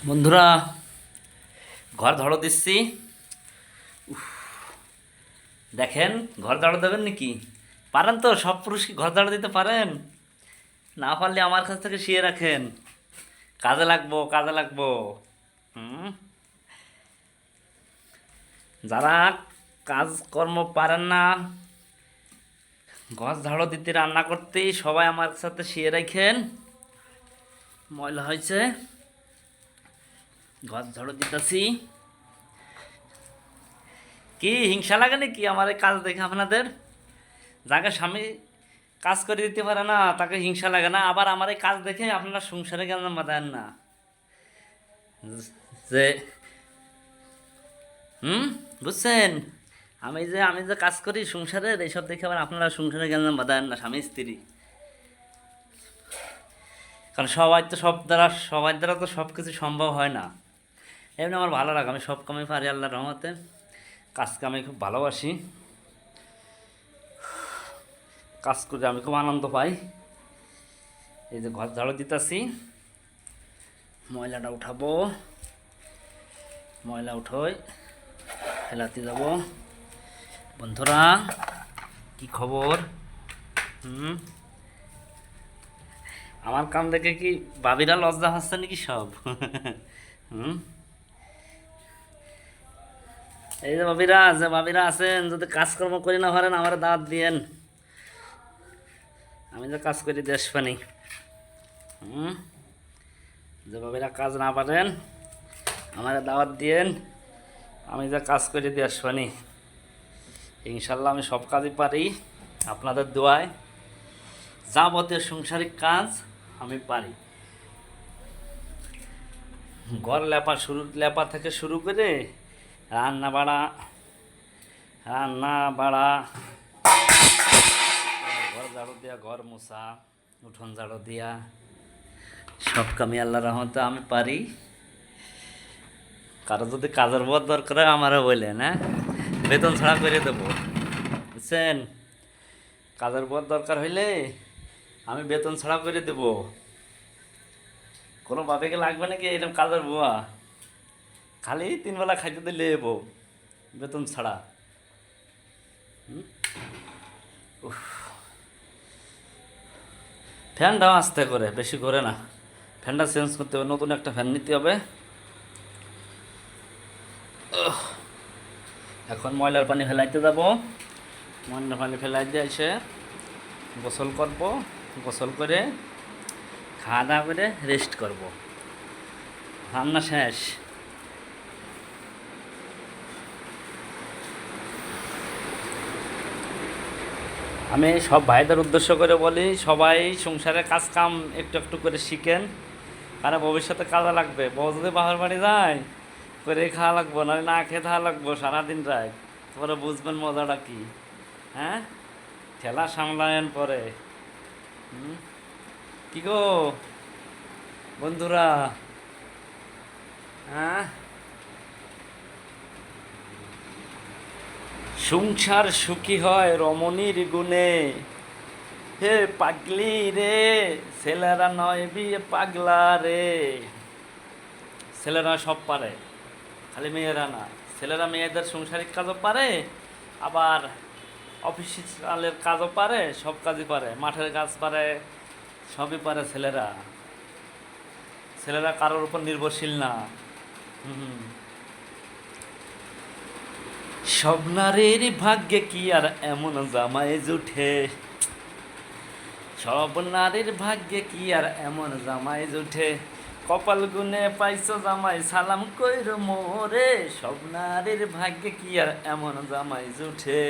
বন্ধুরা, ঘর ঝাড়ু দিচ্ছি। দেখেন, ঘর ঝাড়ু দেবেন নাকি? পারেন তো? সব পুরুষ কি ঘর ঝাড়ু দিতে পারেন? না পারলে আমার কাছ থেকে শিখে রাখেন। কাজে লাগবো, কাজে লাগবো। হুম। যারা কাজকর্ম পারেন না, ঘর ঝাড়ু দিতে, রান্না করতেই, সবাই আমার সাথে শিখে রাখেন। ময়লা হয়েছে, ঘর ঝাড়ু দিতেছি। কি হিংসা লাগে নাকি আমার এই কাজ দেখে আপনাদের? যাকে স্বামী কাজ করে দিতে পারে না তাকে হিংসা লাগে না, আবার আমার এই কাজ দেখে আপনারা সংসারে কেন বাঁধান না? যে হুম, বুঝছেন? আমি যে কাজ করি সংসারের, এইসব দেখে আবার আপনারা সংসারে কেন বাঁধান না, স্বামী স্ত্রী? কারণ সবার দ্বারা তো সব কিছু সম্ভব হয় না। এমনি আমার ভালো লাগে, আমি সব কামে পারি আল্লাহর রহমতে। কাজকে আমি খুব ভালোবাসি, কাজ করে আমি খুব আনন্দ পাই। এই যে ঘর ঝাড়ু দিতেছি, ময়লাটা উঠাবো। ময়লা উঠোয় ফেলাতে যাব। বন্ধুরা, কি খবর? হুম। আমার কাম দেখে কি ভাবিরা লজ্জা হচ্ছে নাকি সব? হুম। এই যে ভাবিরা আছেন, যদি কাজকর্ম করি না পারেন আমার দাওয়াত দিয়েন। আমি যে কাজ করি দেশ পানি। হুম। যে ভাবিরা কাজ না পারেন আমার দাওয়াত দিয়েন। আমি যে কাজ করি দেশ পানি, ইনশাল্লাহ আমি সব কাজই পারি আপনাদের দোয়ায়। যাবতীয় সাংসারিক কাজ আমি পারি। ঘর লেপা থেকে শুরু করে রান্না বাড়া, রান্না বাড়া, ঘর ঝাড়ু দিয়া, ঘর মোছা, উঠোন ঝাড়ু দিয়া, সব কামি আল্লাহর রহমতে আমি পারি। কারো যদি কাজের বদ দরকার হয় আমারও বললেন, হ্যাঁ, বেতন ছাড়া করে দেবো, বুঝছেন? কাজের বদ দরকার হইলে আমি বেতন ছাড়া করে দেবো। কোনো বাপেকে লাগবে নাকি এরকম কাজের বুয়া? খালি 3 বেলা খাইতে দিলে বউ, বেতন ছাড়া। ফ্যানটাও আস্তে করে, বেশি করে না। ফ্যানটা চেঞ্জ করতে হবে, নতুন একটা ফ্যান নিতে হবে। এখন ময়লার পানি ফেলাইতে যাব। ময়লার পানি ফেলাই দিয়ে এসে গোসল করব। গোসল করে খাওয়া দাওয়া করে রেস্ট করব। রান্না শেষ। আমি সব ভাইদের উদ্দেশ্য করে বলি, সবাই সংসারে কাজ কাম একটু একটু করে শিখেন, কারণ ভবিষ্যতে কাজে লাগবে। বউ যদি বাহার বাড়ি যায়, করে খাওয়া লাগবো, নাহলে না খেয়ে খাওয়া লাগবো সারাদিন রাত। পরে বুঝবেন মজাটা কি। হ্যাঁ, ঠেলা সামলায়েন পরে। হুম। কি গো বন্ধুরা? হ্যাঁ, সংসার সুখী হয় রমণীর গুণে। হে পাগলি রে, ছেলেরা নয় বিয়ে পাগলা রে। ছেলেরা সব পারে, খালি মেয়েরা না। ছেলেরা মেয়েদের সংসারিক কাজও পারে, আবার অফিসিয়ালের কাজও পারে, সব কাজই পারে, মাঠের কাজ পারে, সবই পারে ছেলেরা। ছেলেরা কারোর উপর নির্ভরশীল না। হুম। সব নারীর ভাগ্যে কি আর এমন জামাই জুটে? সব নারীর ভাগ্যে কি আর এমন জামাই জুটে? কপাল গুনে পাইছো জামাই, সালাম কইর মোরে। সব নারীর ভাগ্যে কি আর এমন জামাই জুটে?